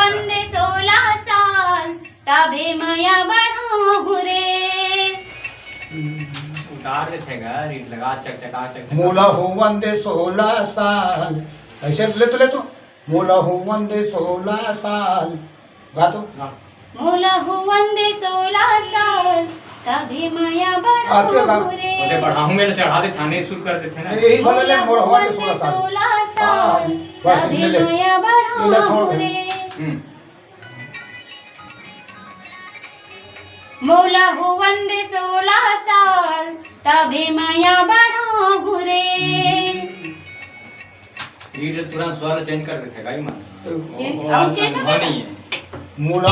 वंदे 16 साल तबे माया बढ़ाऊ रे। उतार दे थे गा रीड लगा चक मोला हो वंदे 16 साल, ऐसे ले तो मोला हो वंदे 16 साल, गा तो मोला हो वंदे 16 साल तबे माया बढ़ाऊ रे। बोले बढ़ाऊं में चढ़ा दे थाने शुरू कर देते ना। यही बोले ले मोला हो वंदे 16 16 साल बस तबे ले ले माया बढ़ाऊ रे। मोला हो वंदे 16 साल तबे माया बढ़ाऊ रे। रीड तुरंत स्वर चेंज कर देते गाई मां चेंज और चेंज हो नहीं है मोला